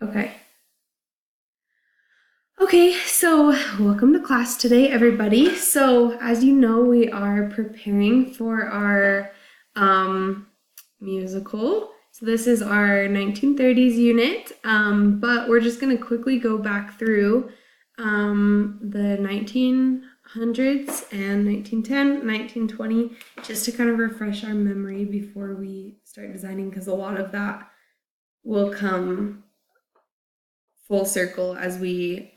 Okay. Okay, so welcome to class today, everybody. So as you know, we are preparing for our musical. So this is our 1930s unit, but we're just going to quickly go back through the 1900s and 1910, 1920, just to kind of refresh our memory before we start designing, because a lot of that will come full circle as we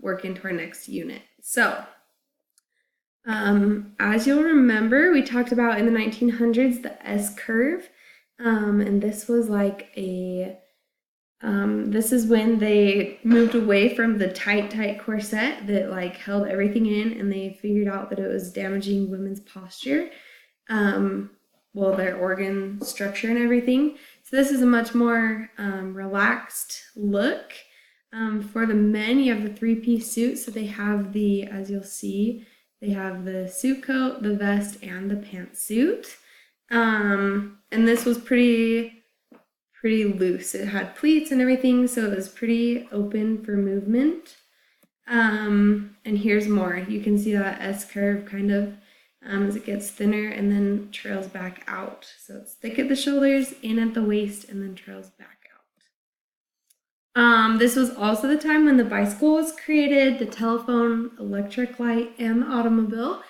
work into our next unit. So, as you'll remember, we talked about in the 1900s the S curve, and this was like this is when they moved away from the tight corset that like held everything in, and they figured out that it was damaging women's posture, their organ structure and everything. So this is a much more relaxed look. For the men, you have the three-piece suit, so they have as you'll see, they have the suit coat, the vest, and the pantsuit. And this was pretty loose. It had pleats and everything, so it was pretty open for movement. And here's more. You can see that S curve kind of as it gets thinner and then trails back out. So it's thick at the shoulders, in at the waist, and then trails back out. This was also the time when the bicycle was created, the telephone, electric light, and the automobile.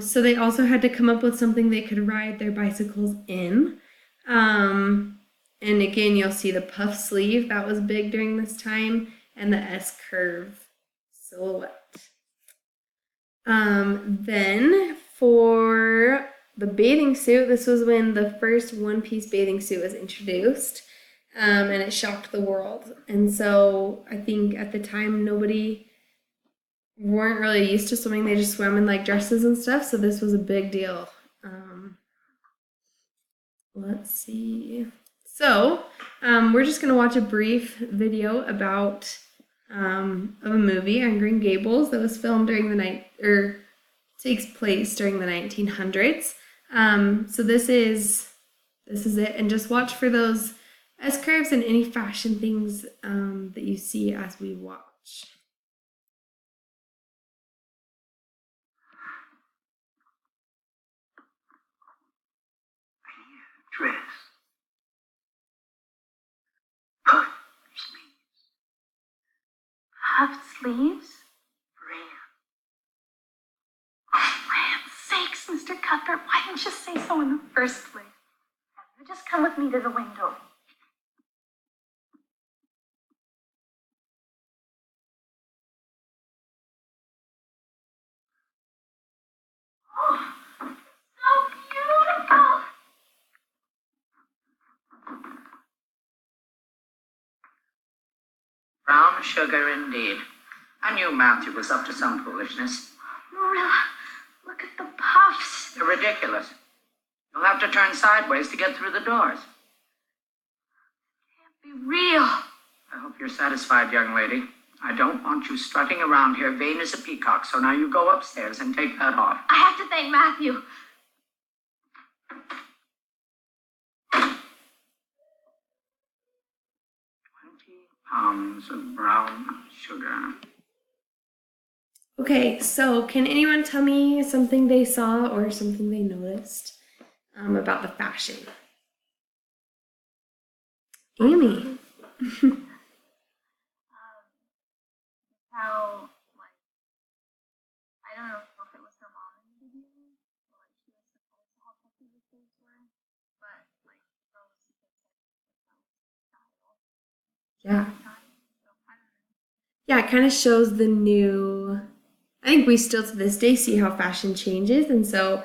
So they also had to come up with something they could ride their bicycles in. And again, you'll see the puff sleeve, that was big during this time, and the S curve silhouette. Then for the bathing suit, this was when the first one-piece bathing suit was introduced. And it shocked the world. And so I think at the time nobody weren't really used to swimming. They just swam in like dresses and stuff. So this was a big deal. Let's see. So we're just gonna watch a brief video about of a movie on Green Gables that was filmed during the takes place during the 1900s. So this is it, and just watch for those S curves and any fashion things that you see as we watch. Dress. Puff sleeves. Puff sleeves? Brand. Oh, land's sakes, Mr. Cuthbert, why didn't you say so in the first place? You just come with me to the window. Oh, so beautiful! Brown sugar indeed. I knew Matthew was up to some foolishness. Marilla, look at the puffs. They're ridiculous. You'll have to turn sideways to get through the doors. Can't be real. I hope you're satisfied, young lady. I don't want you strutting around here vain as a peacock, so now you go upstairs and take that off. I have to thank Matthew. 20 pounds of brown sugar. Okay, so can anyone tell me something they saw or something they noticed about the fashion? Amy. How, like, I don't know if it was her mom in the video, or like she was supposed to help her through the things were, but like those style. Yeah. So, I don't know. Yeah, it kind of shows the new. I think we still to this day see how fashion changes, and so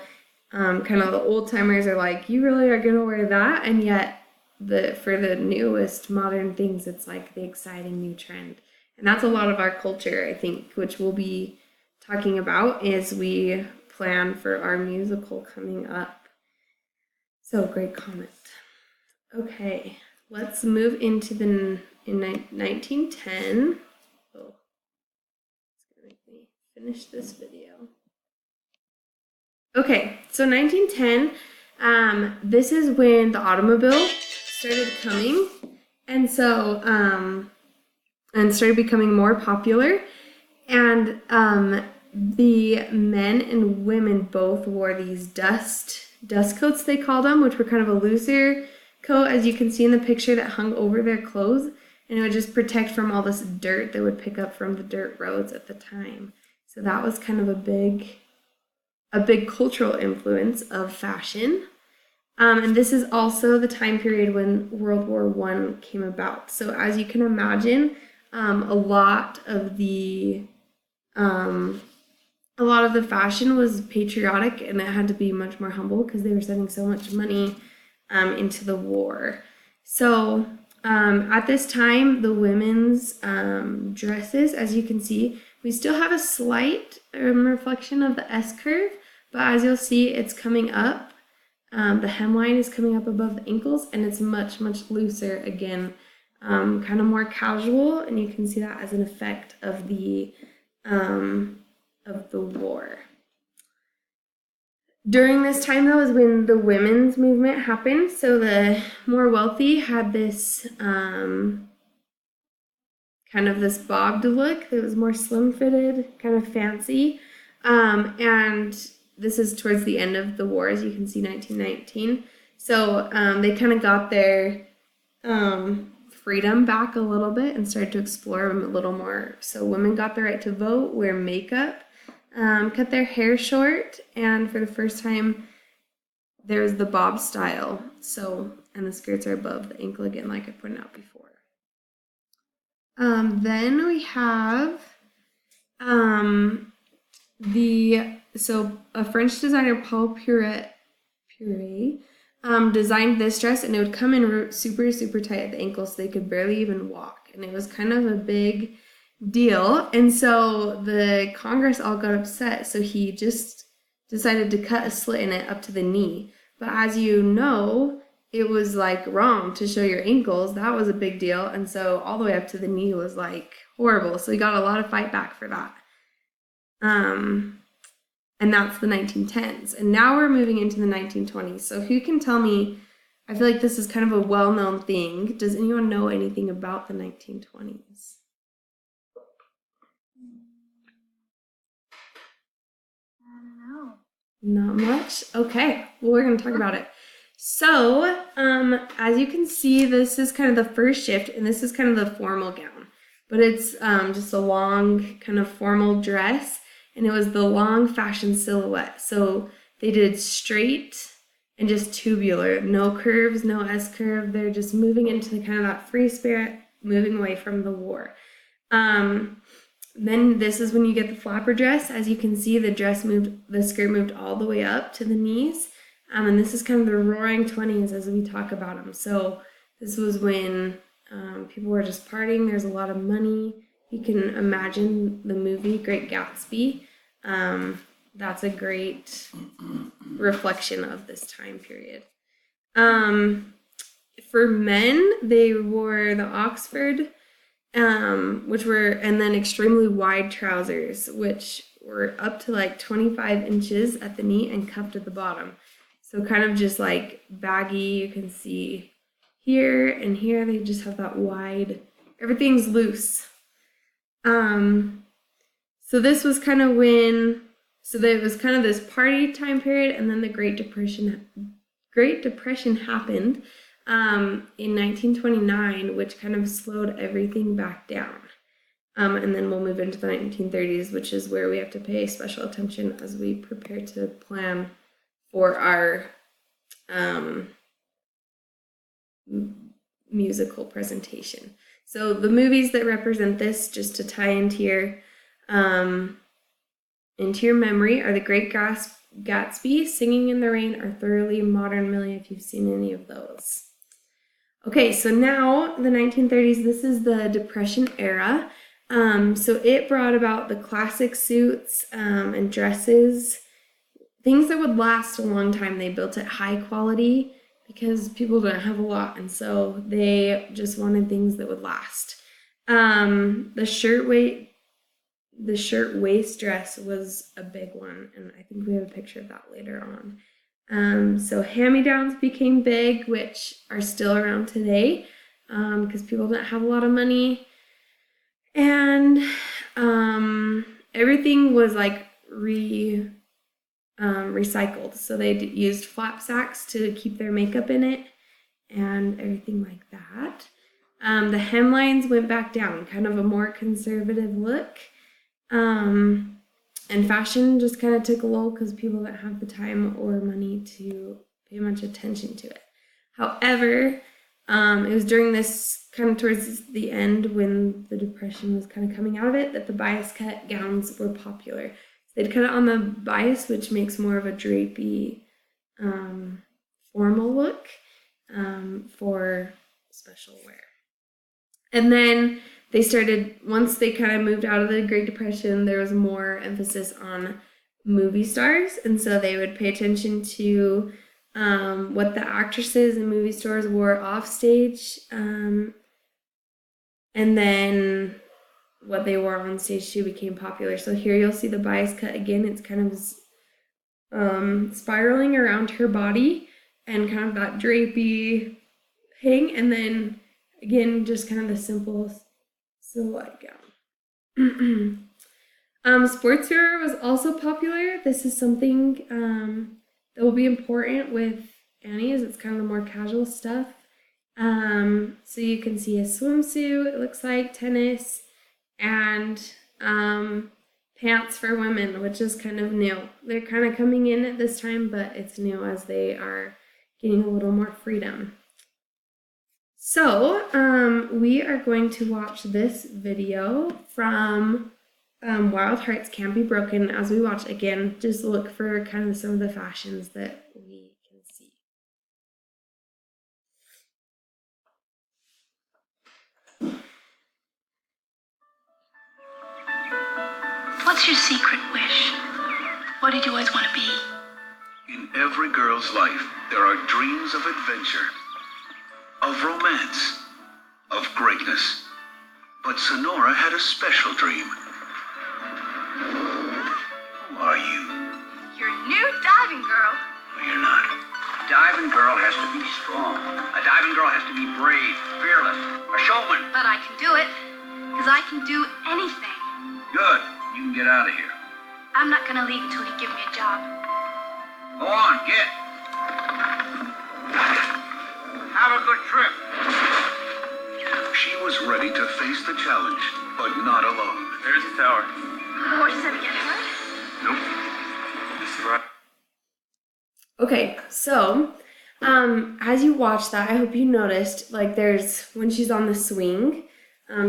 kind of the old timers are like, you really are gonna wear that, and yet for the newest modern things, it's like the exciting new trend, and that's a lot of our culture, I think, which we'll be talking about as we plan for our musical coming up. So great comment. Okay, let's move into in 1910. Oh, it's gonna make me finish this video. Okay, so 1910, this is when the automobile started coming, And so, and started becoming more popular. And the men and women both wore these dust coats, they called them, which were kind of a looser coat, as you can see in the picture, that hung over their clothes, and it would just protect from all this dirt they would pick up from the dirt roads at the time. So that was kind of a big cultural influence of fashion. And this is also the time period when World War I came about. So as you can imagine, a lot of the fashion was patriotic, and it had to be much more humble because they were sending so much money into the war. So at this time, the women's dresses, as you can see, we still have a slight reflection of the S curve, but as you'll see, it's coming up. The hemline is coming up above the ankles, and it's much, much looser again, kind of more casual, and you can see that as an effect of the war. During this time, though, is when the women's movement happened. So the more wealthy had this kind of this bobbed look that was more slim-fitted, kind of fancy. And this is towards the end of the war, as you can see, 1919. So they kind of got their freedom back a little bit and started to explore them a little more. So women got the right to vote, wear makeup, cut their hair short, and for the first time, there's the bob style. So, and the skirts are above the ankle again, like I pointed out before. Then we have a French designer, Paul Poiret, designed this dress, and it would come in super, super tight at the ankle, so they could barely even walk. And it was kind of a big deal. And so the Congress all got upset. So he just decided to cut a slit in it up to the knee. But as you know, it was like wrong to show your ankles. That was a big deal. And so all the way up to the knee was like horrible. So he got a lot of fight back for that. And that's the 1910s. And now we're moving into the 1920s. So who can tell me, I feel like this is kind of a well-known thing. Does anyone know anything about the 1920s? I don't know. Not much? Okay, well, we're going to talk about it. So, as you can see, this is kind of the first shift, and this is kind of the formal gown. But it's just a long kind of formal dress, and it was the long fashion silhouette. So they did straight and just tubular, no curves, no S curve. They're just moving into the kind of that free spirit, moving away from the war. Then this is when you get the flapper dress. As you can see, the skirt moved all the way up to the knees. And this is kind of the roaring 20s as we talk about them. So this was when people were just partying. There's a lot of money. You can imagine the movie Great Gatsby. That's a great reflection of this time period. For men, they wore the Oxford, which were, and then extremely wide trousers, which were up to like 25 inches at the knee and cuffed at the bottom. So kind of just like baggy, you can see here and here, they just have that wide, everything's loose. So this was kind of when, so there was kind of this party time period, and then the Great Depression happened in 1929, which kind of slowed everything back down. And then we'll move into the 1930s, which is where we have to pay special attention as we prepare to plan for our musical presentation. So the movies that represent this, just to tie into your memory, are The Great Gatsby, Singing in the Rain, or Thoroughly Modern Millie, if you've seen any of those. Okay, so now the 1930s, this is the Depression era. So it brought about the classic suits and dresses, things that would last a long time. They built it high quality because people didn't have a lot, and so they just wanted things that would last. The shirt waist dress was a big one, and I think we have a picture of that later on. So hand-me-downs became big, which are still around today. because people didn't have a lot of money. And everything was like recycled. So they used flap sacks to keep their makeup in it and everything like that. The hemlines went back down, kind of a more conservative look. And fashion just kind of took a lull because people didn't have the time or money to pay much attention to it. However, it was during this kind of towards the end when the Depression was kind of coming out of it that the bias cut gowns were popular. So they'd cut it on the bias, which makes more of a drapey, formal look for special wear. And then they started, once they kind of moved out of the Great Depression, there was more emphasis on movie stars. And so they would pay attention to what the actresses in movie stars wore off stage, and then what they wore on stage too became popular. So here you'll see the bias cut again. It's kind of spiraling around her body and kind of that drapey thing, and then again just kind of the simple silhouette gown. Sportswear was also popular. This is something that will be important with Annie's. It's kind of the more casual stuff. So you can see a swimsuit, it looks like, tennis, and pants for women, which is kind of new. They're kind of coming in at this time, but it's new as they are getting a little more freedom. So we are going to watch this video from Wild Hearts Can't Be Broken. As we watch again, just look for kind of some of the fashions that we can see. What's your secret wish? What did you always want to be? In every girl's life, there are dreams of adventure, of romance, of greatness. But Sonora had a special dream. Who are you? Your new diving girl. No, you're not. A diving girl has to be strong. A diving girl has to be brave, fearless, a showman. But I can do it, because I can do anything. Good. You can get out of here. I'm not gonna leave until you give me a job. Go on, get. Have a good trip. She was ready to face the challenge, but not alone. There's the tower. The horses ever get hurt? Nope. This is right. Okay, so as you watch that, I hope you noticed, like, there's, when she's on the swing,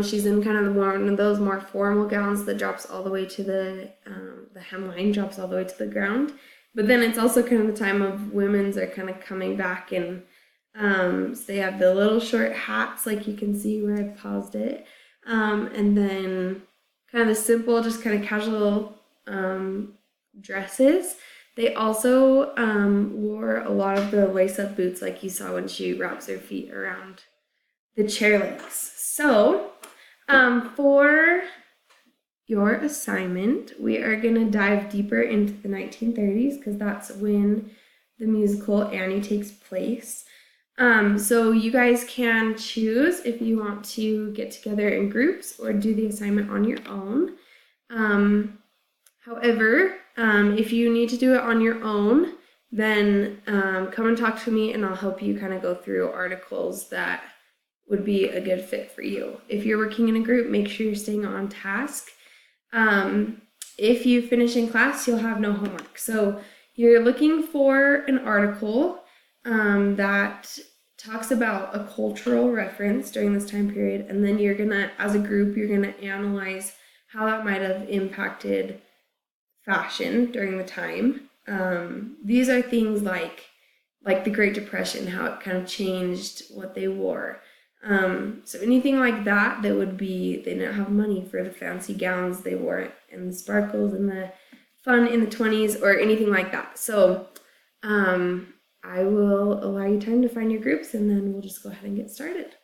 she's in kind of one of those more formal gowns that drops all the way to the hemline drops all the way to the ground. But then it's also kind of the time of women's are kind of coming back, and so they have the little short hats, like you can see where I paused it, and then kind of the simple, just kind of casual dresses. They also wore a lot of the lace-up boots, like you saw when she wraps her feet around the chair legs. So for your assignment, we are going to dive deeper into the 1930s because that's when the musical Annie takes place. So you guys can choose if you want to get together in groups or do the assignment on your own. However, if you need to do it on your own, then come and talk to me and I'll help you kind of go through articles that would be a good fit for you. If you're working in a group, make sure you're staying on task. If you finish in class, you'll have no homework. So you're looking for an article that talks about a cultural reference during this time period, and then you're gonna, as a group, you're gonna analyze how that might have impacted fashion during the time. These are things like the Great Depression, how it kind of changed what they wore. So anything like that would be, they didn't have money for the fancy gowns they wore and the sparkles and the fun in the 20s or anything like that. So I will allow you time to find your groups and then we'll just go ahead and get started.